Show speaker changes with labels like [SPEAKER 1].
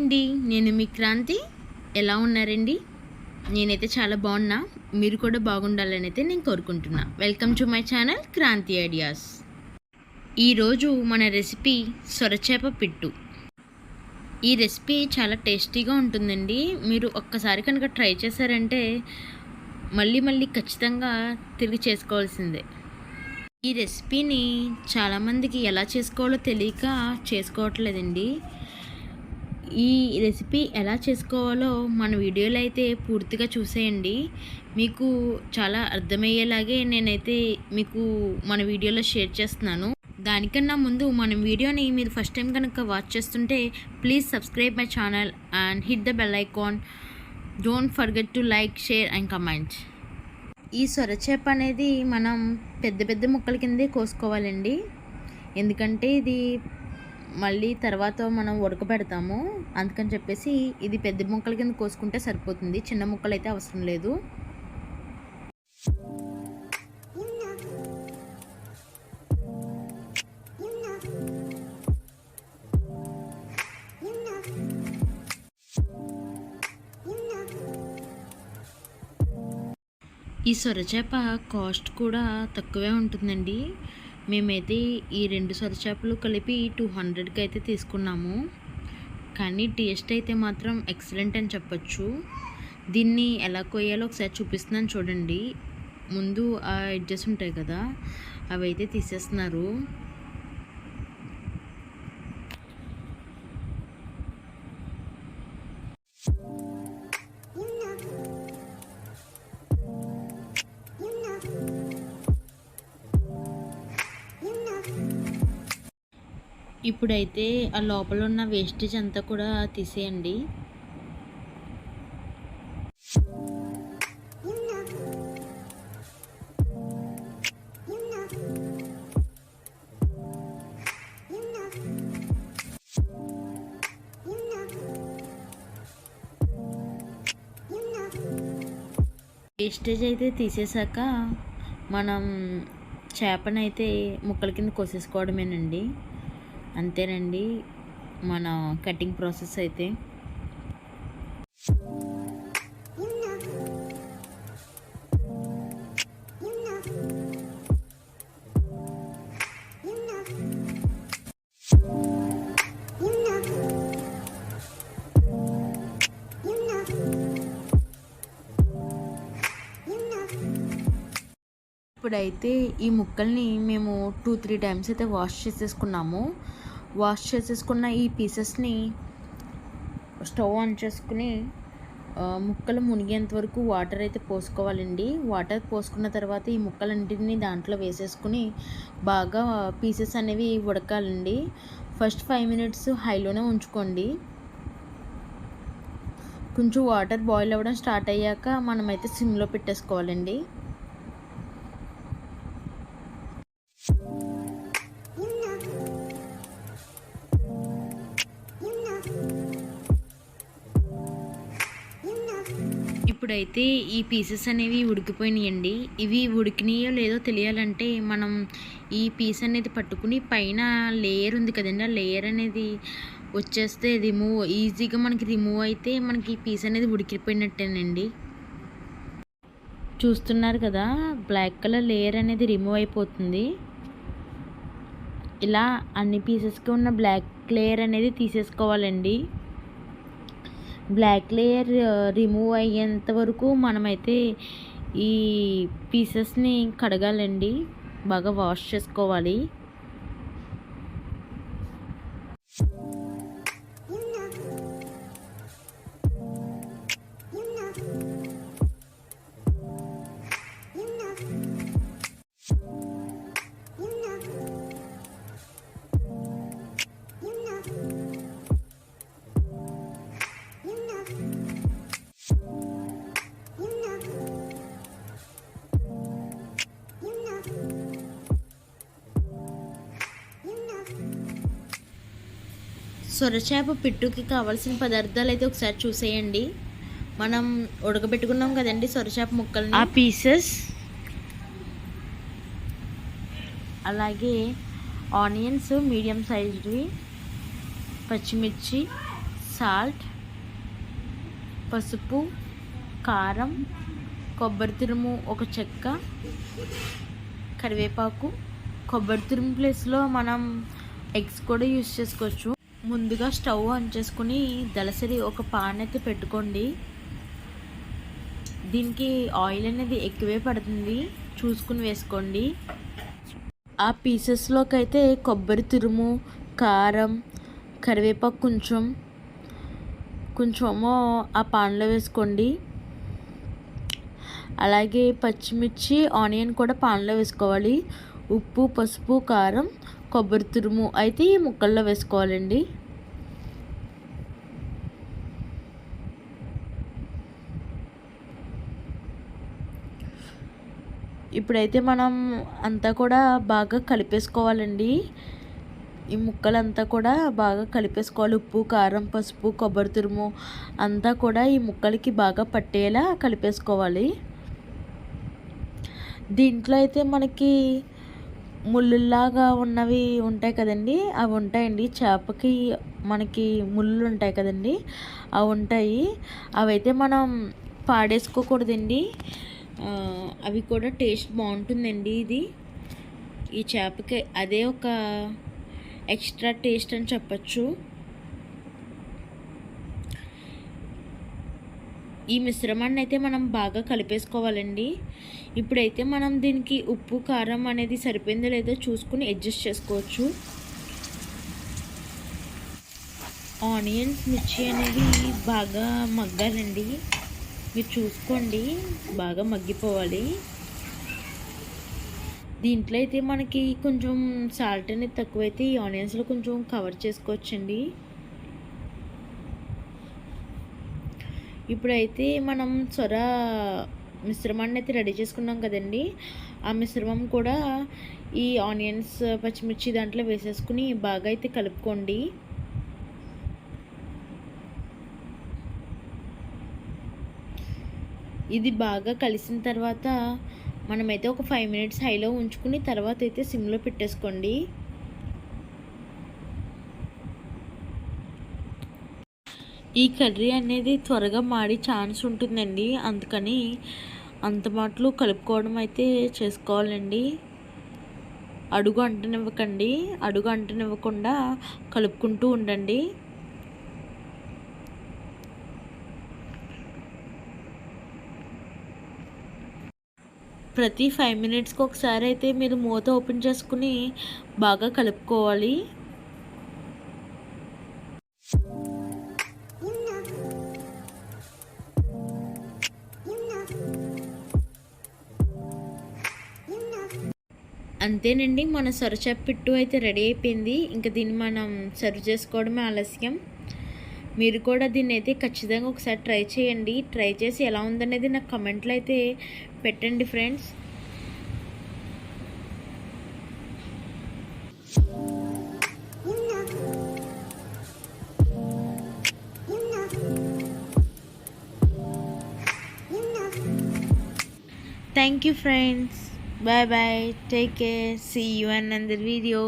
[SPEAKER 1] అండి, నేను మీ క్రాంతి. ఎలా ఉన్నారండి? నేనైతే చాలా బాగున్నా. మీరు కూడా బాగుండాలని అయితే నేను కోరుకుంటున్నా. Welcome to my channel Kranti ideas. ఈరోజు మన రెసిపీ సొరచేప పిట్టు. ఈ రెసిపీ చాలా టేస్టీగా ఉంటుందండి. మీరు ఒక్కసారి కనుక ట్రై చేశారంటే మళ్ళీ మళ్ళీ ఖచ్చితంగా తిరిగి చేసుకోవాల్సిందే. ఈ రెసిపీని చాలామందికి ఎలా చేసుకోవాలో తెలియక చేసుకోవట్లేదండి. ఈ రెసిపీ ఎలా చేసుకోవాలో మన వీడియోలో అయితే పూర్తిగా చూసేయండి. మీకు చాలా అర్థమయ్యేలాగే నేనైతే మీకు మన వీడియోలో షేర్ చేస్తున్నాను. దానికన్నా ముందు మన వీడియోని మీరు ఫస్ట్ టైం కనుక వాచ్ చేస్తుంటే please subscribe my channel and hit the bell icon. Don't forget to like, share and comment. ఈ సొరచేప అనేది మనం పెద్ద పెద్ద ముక్కల కిందే కోసుకోవాలండి. ఎందుకంటే ఇది మళ్ళీ తర్వాత మనం ఉడకబెడతాము. అందుకని చెప్పేసి ఇది పెద్ద ముక్కల కింద కోసుకుంటే సరిపోతుంది. చిన్న ముక్కలు అయితే అవసరం లేదు. ఈ సొరచేప కాస్ట్ కూడా తక్కువే ఉంటుందండి. మేమైతే ఈ 2 సొరచేపలు కలిపి 200కి అయితే తీసుకున్నాము. కానీ టేస్ట్ అయితే మాత్రం ఎక్సలెంట్ అని చెప్పచ్చు. దీన్ని ఎలా కొయ్యాలో ఒకసారి చూపిస్తున్నాను చూడండి. ముందు ఆ ఎడ్జెస్ ఉంటాయి కదా, అవి అయితే తీసేస్తున్నారు. ఇప్పుడైతే ఆ లోపల ఉన్న వేస్టేజ్ అంతా కూడా తీసేయండి. వేస్టేజ్ అయితే తీసేసాక మనం చేపనైతే ముక్కల కింద కోసేసుకోవడమేనండి. అంతేనండి మన కటింగ్ ప్రాసెస్ అయితే. ఇప్పుడైతే ఈ ముక్కల్ని మేము 2-3 టైమ్స్ అయితే వాష్ చేసేసుకున్నాము. వాష్ చేసేసుకున్న ఈ పీసెస్ని స్టవ్ ఆన్ చేసుకుని ముక్కలు మునిగేంత వరకు వాటర్ అయితే పోసుకోవాలండి. వాటర్ పోసుకున్న తర్వాత ఈ ముక్కలన్నింటినీ దాంట్లో వేసేసుకుని బాగా పీసెస్ అనేవి ఉడకాలండి. ఫస్ట్ 5 మినిట్స్ హైలోనే ఉంచుకోండి. కొంచెం వాటర్ బాయిల్ అవ్వడం స్టార్ట్ అయ్యాక మనమైతే సిమ్లో పెట్టేసుకోవాలండి. ఇప్పుడైతే ఈ పీసెస్ అనేవి ఉడికిపోయినాయండి. ఇవి ఉడికినాయో లేదో తెలియాలంటే మనం ఈ పీస్ అనేది పట్టుకుని పైన లేయర్ ఉంది కదండి, ఆ లేయర్ అనేది వచ్చేస్తే ఈజీగా మనకి రిమూవ్ అయితే మనకి ఈ పీస్ అనేది ఉడికిపోయినట్టేనండి. చూస్తున్నారు కదా, బ్లాక్ కలర్ లేయర్ అనేది రిమూవ్ అయిపోతుంది. ఇలా అన్ని పీసెస్కి ఉన్న బ్లాక్ లేయర్ అనేది తీసేసుకోవాలండి. బ్లాక్ లేయర్ రిమూవ్ అయ్యేంత వరకు మనమైతే ఈ పీసెస్ని కడగాలండి, బాగా వాష్ చేసుకోవాలి. సొరచేప పిట్టుకి కావాల్సిన పదార్థాలు అయితే ఒకసారి చూసేయండి. మనం ఉడకబెట్టుకున్నాం కదండి సొరచేప ముక్కల్ని, ఆ పీసెస్, అలాగే ఆనియన్స్ మీడియం సైజ్వి, పచ్చిమిర్చి, సాల్ట్, పసుపు, కారం, కొబ్బరి తురుము ఒక చెక్క, కరివేపాకు. కొబ్బరి తురుము ప్లేస్లో మనం ఎగ్స్ కూడా యూస్ చేసుకోవచ్చు. ముందుగా స్టవ్ ఆన్ చేసుకుని దలసరి ఒక పాన్ అయితే పెట్టుకోండి. దీనికి ఆయిల్ అనేది ఎక్కువే పడుతుంది, చూసుకుని వేసుకోండి. ఆ పీసెస్లోకి అయితే కొబ్బరి తురుము, కారం, కరివేపాకు కొంచెమో ఆ పాన్లో వేసుకోండి. అలాగే పచ్చిమిర్చి, ఆనియన్ కూడా పాన్లో వేసుకోవాలి. ఉప్పు, పసుపు, కారం, కొబ్బరి తురుము అయితే ఈ ముక్కల్లో వేసుకోవాలండి. ఇప్పుడైతే మనం అంతా కూడా బాగా కలిపేసుకోవాలండి. ఈ ముక్కలంతా కూడా బాగా కలిపేసుకోవాలి. ఉప్పు, కారం, పసుపు, కొబ్బరి తురుము అంతా కూడా ఈ ముక్కలకి బాగా పట్టేలా కలిపేసుకోవాలి. దీంట్లో అయితే మనకి ముళ్ళులాగా ఉన్నవి ఉంటాయి కదండి, అవి ఉంటాయండి. చేపకి మనకి ముళ్ళు ఉంటాయి కదండి, అవి ఉంటాయి. అవైతే మనం పాడేసుకోకూడదండి. అవి కూడా టేస్ట్ బాగుంటుందండి. ఈ చేపకి అదే ఒక ఎక్స్ట్రా టేస్ట్ అని చెప్పచ్చు. ఈ మిశ్రమాన్ని అయితే మనం బాగా కలిపేసుకోవాలండి. ఇప్పుడైతే మనం దీనికి ఉప్పు, కారం అనేది సరిపోయిందో లేదో చూసుకుని అడ్జస్ట్ చేసుకోవచ్చు. ఆనియన్స్, మిర్చి అనేవి బాగా మగ్గాలండి. మీరు చూసుకోండి, బాగా మగ్గిపోవాలి. దీంట్లో అయితే మనకి కొంచెం సాల్ట్ అనేది తక్కువైతే ఈ ఆనియన్స్లో కొంచెం కవర్ చేసుకోవచ్చండి. ఇప్పుడైతే మనం సొర మిశ్రమాన్ని అయితే రెడీ చేసుకున్నాం కదండి, ఆ మిశ్రమం కూడా ఈ ఆనియన్స్, పచ్చిమిర్చి దాంట్లో వేసేసుకుని బాగా అయితే కలుపుకోండి. ఇది బాగా కలిసిన తర్వాత మనమైతే ఒక 5 మినిట్స్ హైలో ఉంచుకుని తర్వాత అయితే సిమ్లో పెట్టేసుకోండి. ఈ కర్రీ అనేది త్వరగా మాడి ఛాన్స్ ఉంటుందండి, అందుకని అంత మాటలు కలుపుకోవడం అయితే చేసుకోవాలండి. అడుగు అంటనివ్వకండి, అడుగు అంటనివ్వకుండా కలుపుకుంటూ ఉండండి. ప్రతి 5 మినిట్స్కి ఒకసారి అయితే మీరు మూత ఓపెన్ చేసుకుని బాగా కలుపుకోవాలి. అంతేనండి, మన సొరచేప పిట్టు అయితే రెడీ అయిపోయింది. ఇంకా దీన్ని మనం సర్వ్ చేసుకోవడమే ఆలస్యం. మీరు కూడా దీన్ని అయితే ఖచ్చితంగా ఒకసారి ట్రై చేయండి. ట్రై చేసి ఎలా ఉందనేది నాకు కమెంట్లో అయితే పెట్టండి friends. Thank you friends. Bye bye. Take care. See you in another video.